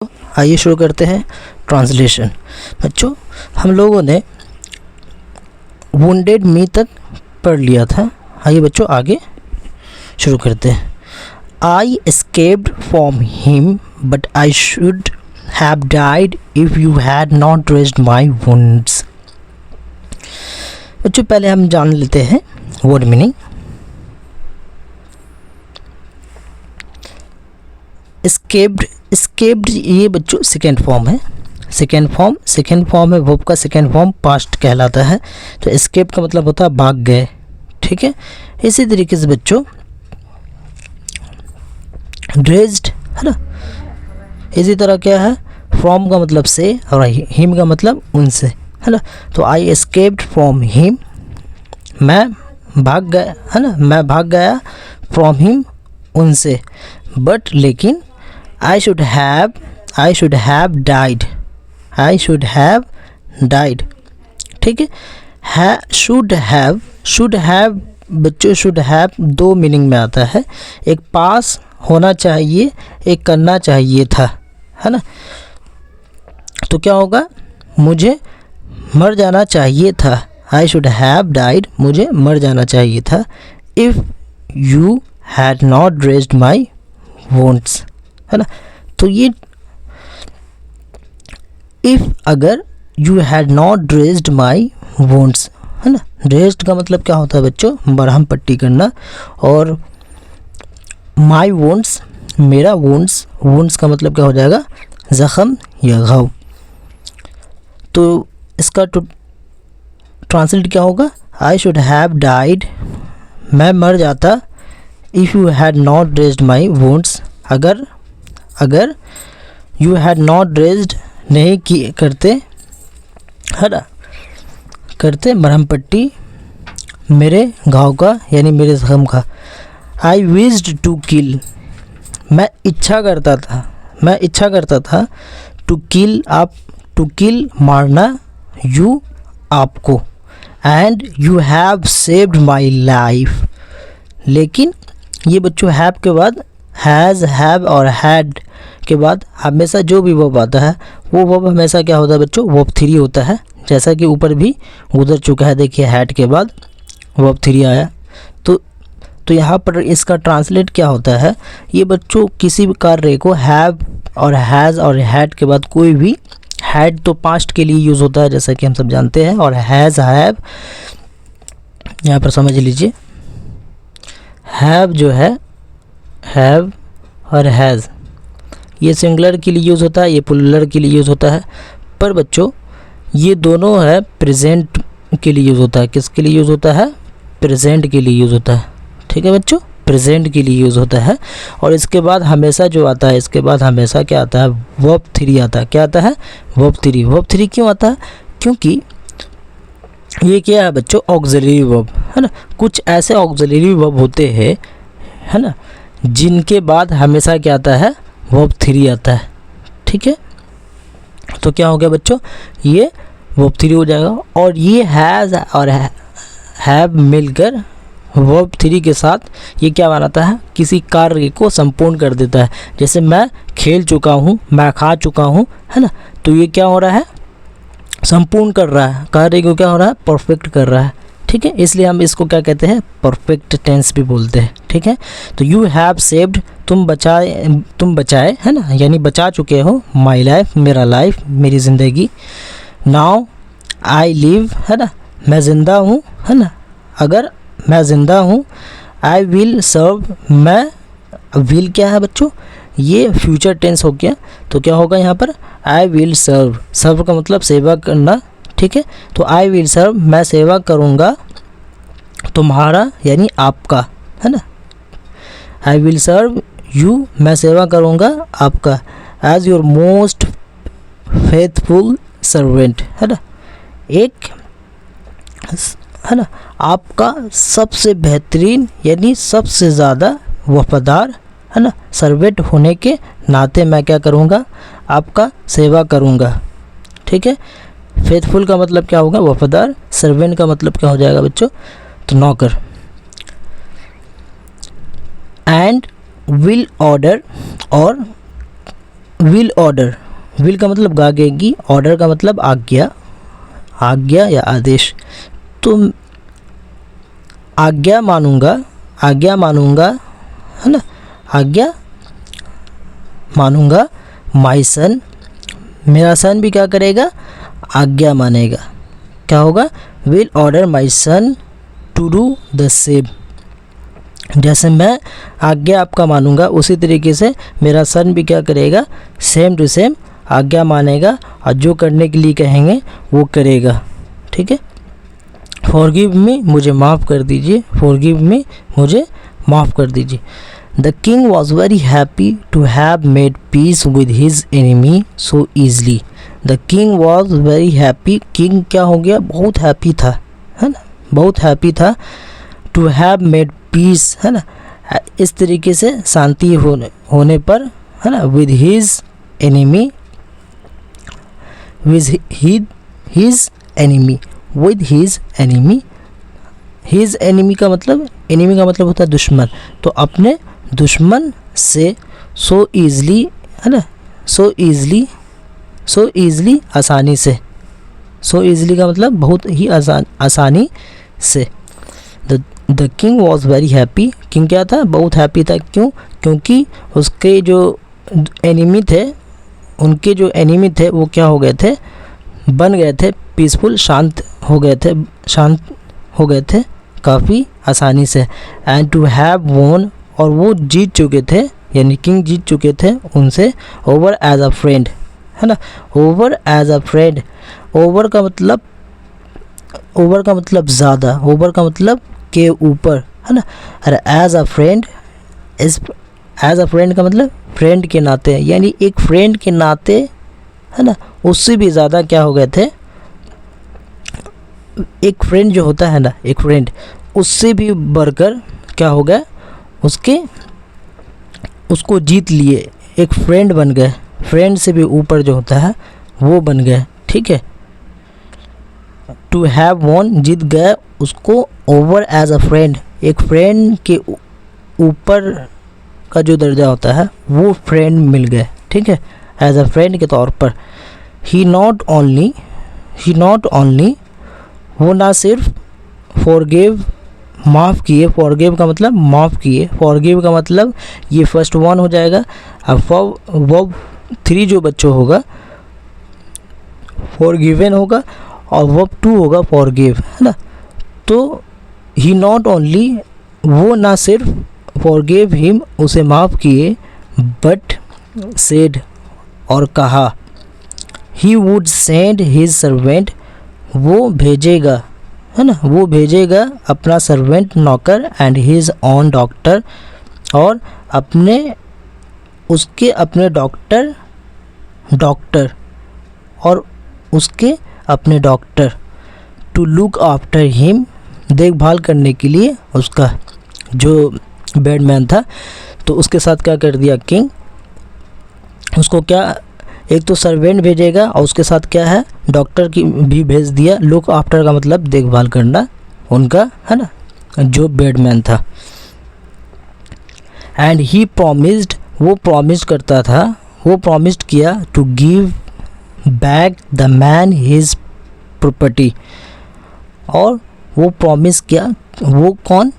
आइए शुरू करते हैं ट्रांसलेशन। बच्चों, हम लोगों ने वुंडेड मी तक पढ़ लिया था। आइए बच्चों आगे शुरू करते हैं। I escaped from him but I should have died if you had not raised my wounds. बच्चों पहले हम जान लेते हैं वर्ड मीनिंग। एस्केप्ड ये बच्चों सेकेंड फॉर्म है। सेकेंड फॉर्म है, वर्ब का सेकेंड फॉर्म पास्ट कहलाता है। तो एस्केप का मतलब होता है भाग गए, ठीक है। इसी तरीके से बच्चों ड्रेज्ड है ना, इसी तरह क्या है, फ्रॉम का मतलब से और हिम का मतलब उनसे, है ना। तो आई एस्केप्ड फ्रॉम हिम, मैं भाग गया, है ना, मैं भाग गया फ्रॉम हिम उनसे। बट लेकिन आई शुड हैव डाइड, ठीक है। शुड हैव बच्चों, शुड हैव दो मीनिंग में आता है। एक पास होना चाहिए, एक करना चाहिए था, है ना। तो क्या होगा, मुझे मर जाना चाहिए था। आई शुड हैव डाइड, मुझे मर जाना चाहिए था। If you had not raised my wounds, है ना। तो ये इफ़ अगर you had not raised my wounds, है ना। रेज्ड का मतलब क्या होता है बच्चों, मरहम पट्टी करना। और माई वोंट्स, मेरा वोंट्स का मतलब क्या हो जाएगा, ज़ख़म या घाव। तो इसका ट्रांसलेट क्या होगा, आई शुड हैव डाइड, मैं मर जाता, if you had not raised my wounds, अगर यू हैड नॉट रेज्ड नहीं किए करते, है ना, करते मरहम पट्टी मेरे घाव का यानी मेरे ज़ख़म का। आई विश्ड टू किल, मैं इच्छा करता था टू किल, आप, टू किल मारना, यू आपको। And you have saved my life, लेकिन ये बच्चों हैव के बाद हैज़, हैव और हैड के बाद हमेशा जो भी वर्ब आता है वो वर्ब हमेशा क्या होता है बच्चों, वर्ब 3 होता है। जैसा कि ऊपर भी गुजर चुका है, देखिए हैड के बाद वर्ब 3 आया। तो यहाँ पर इसका ट्रांसलेट क्या होता है, ये बच्चों किसी भी कार्य को हैव और हैज़ और हैड के बाद कोई भी, हैड तो पास्ट के लिए यूज़ होता है जैसा कि हम सब जानते हैं, और हैज़, हैव यहाँ पर समझ लीजिए, हैव जो है, हैव और हैज़ ये सिंगुलर के लिए यूज़ होता है, ये प्लूरल के लिए यूज़ होता है। पर बच्चों ये दोनों है प्रेजेंट के लिए यूज़ होता है। किसके लिए यूज़ होता है, प्रेजेंट के लिए यूज़ होता है, ठीक है बच्चों, प्रेजेंट के लिए यूज़ होता है। और इसके बाद हमेशा जो आता है, इसके बाद हमेशा क्या आता है, वर्ब 3 आता है। क्या आता है, वर्ब 3। वर्ब 3 क्यों आता है, क्योंकि ये क्या है बच्चों, ऑक्सिलरी वर्ब, है ना। कुछ ऐसे ऑक्सिलरी वर्ब होते हैं, है ना, जिनके बाद हमेशा क्या आता है, वर्ब 3 आता है, ठीक है। तो क्या हो गया बच्चों, ये वर्ब 3 हो जाएगा। और ये हैज़ और हैव मिलकर वर्ब 3 के साथ ये क्या बनाता है, किसी कार्य को संपूर्ण कर देता है। जैसे मैं खेल चुका हूँ, मैं खा चुका हूँ, है ना। तो ये क्या हो रहा है, संपूर्ण कर रहा है, कार्य को क्या हो रहा है, परफेक्ट कर रहा है, ठीक है। इसलिए हम इसको क्या कहते हैं, परफेक्ट टेंस भी बोलते हैं, ठीक है। तो यू हैव सेव्ड, तुम बचाए, है ना, यानी बचा चुके हो, माई लाइफ, मेरा लाइफ, मेरी ज़िंदगी। नाउ आई लिव, है ना, मैं ज़िंदा हूँ, है ना, अगर मैं ज़िंदा हूँ। आई विल सर्व, मैं, विल क्या है बच्चों, ये फ्यूचर टेंस हो गया। तो क्या होगा यहाँ पर, आई विल सर्व, सर्व का मतलब सेवा करना, ठीक है। तो आई विल सर्व, मैं सेवा करूँगा तुम्हारा यानी आपका, है ना। आई विल सर्व यू, मैं सेवा करूँगा आपका। As your most faithful servant, है ना, एक, है ना, आपका सबसे बेहतरीन यानी सबसे ज़्यादा वफादार, है ना, सर्वेंट होने के नाते मैं क्या करूँगा, आपका सेवा करूँगा, ठीक है। फेथफुल का मतलब क्या होगा, वफादार। सर्वेंट का मतलब क्या हो जाएगा बच्चों, तो नौकर। एंड विल ऑर्डर, और विल ऑर्डर, विल का मतलब गागेगी, ऑर्डर का मतलब आज्ञा, आज्ञा या आदेश। तो आज्ञा मानूंगा, आज्ञा मानूंगा, है ना, आज्ञा मानूंगा। माई सन, मेरा सन भी क्या करेगा, आज्ञा मानेगा। क्या होगा, will order my son to do the same. जैसे मैं आज्ञा आपका मानूंगा उसी तरीके से मेरा सन भी क्या करेगा, सेम टू सेम आज्ञा मानेगा और जो करने के लिए कहेंगे वो करेगा। ठीक है, फॉरगिव मी, मुझे माफ़ कर दीजिए, फॉरगिव मी, मुझे माफ़ कर दीजिए। The king was very happy to have made peace with his enemy so easily. The king was very happy, king क्या हो गया, बहुत हैप्पी था, है ना, बहुत हैप्पी था। टू हैव मेड पीस, है ना, इस तरीके से शांति होने पर, है ना, with his enemy, with his enemy, with his enemy. His enemy का मतलब, एनिमी का मतलब होता है दुश्मन, तो अपने दुश्मन से सो ईजली, है ना, सो ईजली, सो ईजली आसानी से, सो ईजली का मतलब बहुत ही आसानी से। The king was very happy, king क्या था, बहुत हैप्पी था। क्यों, क्योंकि उसके जो एनिमी थे, उनके जो एनिमी थे वो क्या हो गए थे, बन गए थे पीसफुल, शांत हो गए थे, शांत हो गए थे काफ़ी आसानी से। एंड टू हैव वोन, और वो जीत चुके थे, यानी किंग जीत चुके थे उनसे, ओवर एज अ फ्रेंड, है ना, over as a friend. Over का मतलब, ओवर का मतलब ज़्यादा, ओवर का मतलब के ऊपर, है ना, और as a friend, as a friend का मतलब फ्रेंड के नाते, यानी एक फ्रेंड के नाते, है ना, उससे भी ज़्यादा क्या हो गए थे, एक फ्रेंड जो होता है ना, एक फ्रेंड, उससे भी बढ़कर क्या हो गया, उसको जीत लिए, एक फ्रेंड बन गए, फ्रेंड से भी ऊपर जो होता है वो बन गए। ठीक है, टू हैव वॉन, जीत गए उसको, ओवर एज अ फ्रेंड, एक फ्रेंड के ऊपर का जो दर्जा होता है वो फ्रेंड मिल गए। ठीक है, एज अ फ्रेंड के तौर पर। ही नॉट ओनली, वो ना सिर्फ फॉरगिव, माफ़ किए, फॉरगिव का मतलब माफ़ किए, फॉरगिव का मतलब ये फर्स्ट वन हो जाएगा, अब वर्ब 3 जो बच्चों होगा फॉरगिवन होगा, और वर्ब 2 होगा फॉरगिव, है ना। तो ही नॉट ओनली, वो ना सिर्फ फॉरगिव हिम, उसे माफ़ किए, बट सेड, और कहा, he would send his servant, वो भेजेगा, है ना, वो भेजेगा अपना सर्वेंट, नौकर, एंड हिज ऑन डॉक्टर, और उसके अपने डॉक्टर, और उसके अपने doctor, to look after him, देखभाल करने के लिए उसका, जो बैडमैन था। तो उसके साथ क्या कर दिया किंग, उसको क्या, एक तो सर्वेंट भेजेगा और उसके साथ क्या है, डॉक्टर की भी भेज दिया। लुक आफ्टर का मतलब देखभाल करना उनका, है ना, जो बैडमैन था। एंड ही प्रॉमिस्ड, वो प्रॉमिस करता था, वो प्रॉमिस्ड किया, to give back the man his property, और वो प्रॉमिस किया, वो कौन,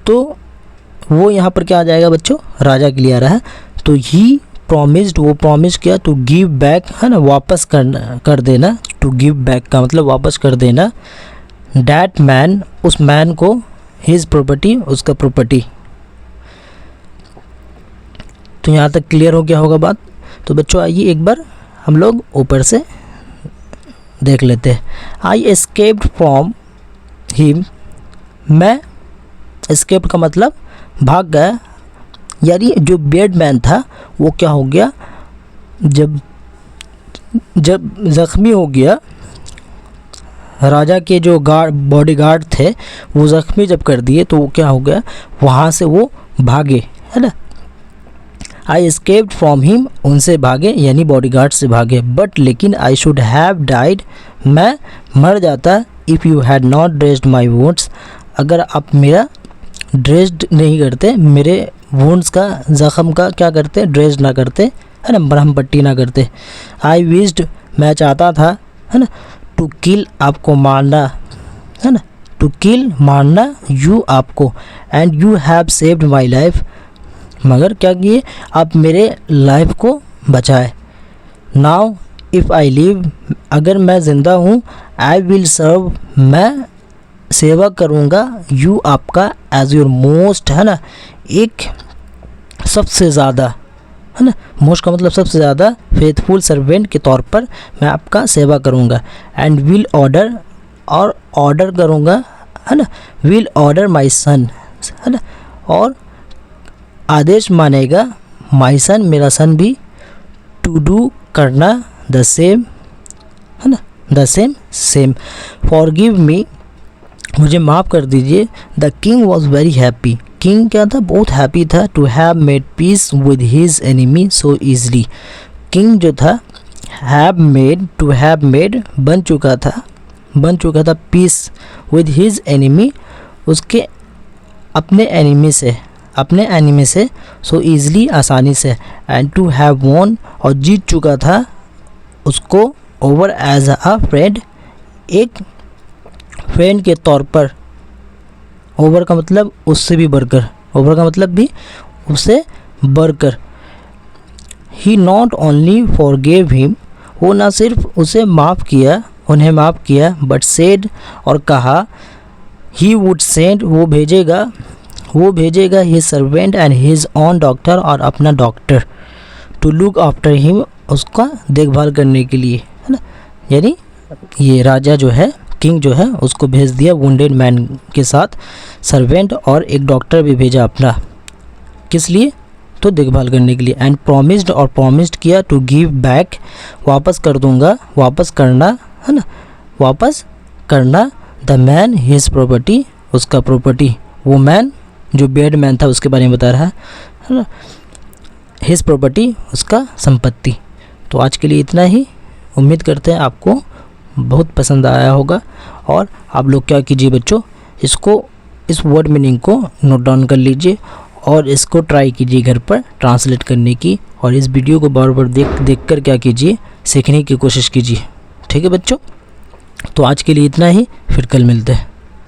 तो वो यहाँ पर क्या आ जाएगा बच्चों, राजा के लिए आ रहा है। तो ही प्रॉमिस्ड, वो प्रॉमिस किया, टू गिव बैक, है ना, वापस कर देना, टू गिव बैक का मतलब वापस कर देना, डैट मैन, उस मैन को, हिज प्रॉपर्टी, उसका प्रॉपर्टी। तो यहाँ तक क्लियर हो गया होगा बात। तो बच्चों आइए एक बार हम लोग ऊपर से देख लेते हैं। आई एस्केप्ड फ्रॉम हिम, मैं, एस्केप्ड का मतलब भाग गया, यानी जो बैडमैन था वो क्या हो गया, जब ज़ख्मी हो गया, राजा के जो बॉडीगार्ड थे वो ज़ख्मी जब कर दिए तो वो क्या हो गया, वहाँ से वो भागे, है ना। आई एस्केप्ड फ्रॉम हिम, उनसे भागे यानी बॉडीगार्ड से भागे। बट लेकिन आई शुड हैव डाइड, मैं मर जाता, if you had not dressed my wounds, अगर आप मेरा ड्रेस्ड नहीं करते, मेरे वुंड्स का, ज़ख़म का क्या करते, ड्रेस ना करते, है ना, मरहम पट्टी ना करते। आई विश्ड, मैं चाहता था, है ना, टू किल, आपको मारना, है ना, टू किल मारना, यू आपको, and you have saved my life, मगर क्या किए, आप मेरे लाइफ को बचाए। नाउ इफ़ आई लिव, अगर मैं ज़िंदा हूँ, आई विल सर्व, मैं सेवा करूँगा, यू आपका, एज योर मोस्ट, है ना, एक सबसे ज़्यादा, है ना, मोस्ट का मतलब सबसे ज़्यादा, फेथफुल सर्वेंट के तौर पर मैं आपका सेवा करूँगा। एंड विल ऑर्डर, और ऑर्डर करूँगा, है ना, विल ऑर्डर माई सन, है ना, और आदेश मानेगा, माई सन, मेरा सन भी, टू डू, करना, द सेम, है ना, the same, same. Forgive me, मुझे माफ़ कर दीजिए। The king was very happy, king क्या था, बहुत हैप्पी था, to have made peace with his enemy so easily, किंग जो था, have made, to have made, बन चुका था पीस विद हिज एनिमी, उसके अपने एनिमी से, सो ईजली, आसानी से, एंड टू हैव वॉन, और जीत चुका था उसको, ओवर एज अ फ्रेंड, एक फ्रेंड के तौर पर, ओवर का मतलब उससे भी बढ़कर, ओवर का मतलब भी उससे बढ़कर। ही नॉट ओनली फॉरगेव हिम, वो ना सिर्फ उसे माफ़ किया, उन्हें माफ़ किया, बट सेड, और कहा, ही वुड सेंड, वो भेजेगा his servant and his own doctor, और अपना doctor, to look after him, उसका देखभाल करने के लिए, है ना, यानी ये राजा जो है, किंग जो है, उसको भेज दिया वुंडेड मैन के साथ सर्वेंट, और एक डॉक्टर भी भेजा अपना, किस लिए, तो देखभाल करने के लिए। एंड प्रॉमिस्ड, और प्रॉमिस्ड किया, टू गिव बैक, वापस कर दूंगा, वापस करना, है ना, वापस करना, द मैन हिज प्रॉपर्टी, उसका प्रॉपर्टी, वो मैन जो बेड मैन था उसके बारे में बता रहा है ना, हिज प्रॉपर्टी, उसका संपत्ति। तो आज के लिए इतना ही, उम्मीद करते हैं आपको बहुत पसंद आया होगा। और आप लोग क्या कीजिए बच्चों, इस वर्ड मीनिंग को नोट डाउन कर लीजिए और इसको ट्राई कीजिए घर पर ट्रांसलेट करने की, और इस वीडियो को बार बार देख कर क्या कीजिए, सीखने की कोशिश कीजिए। ठीक है बच्चों, तो आज के लिए इतना ही, फिर कल मिलते हैं।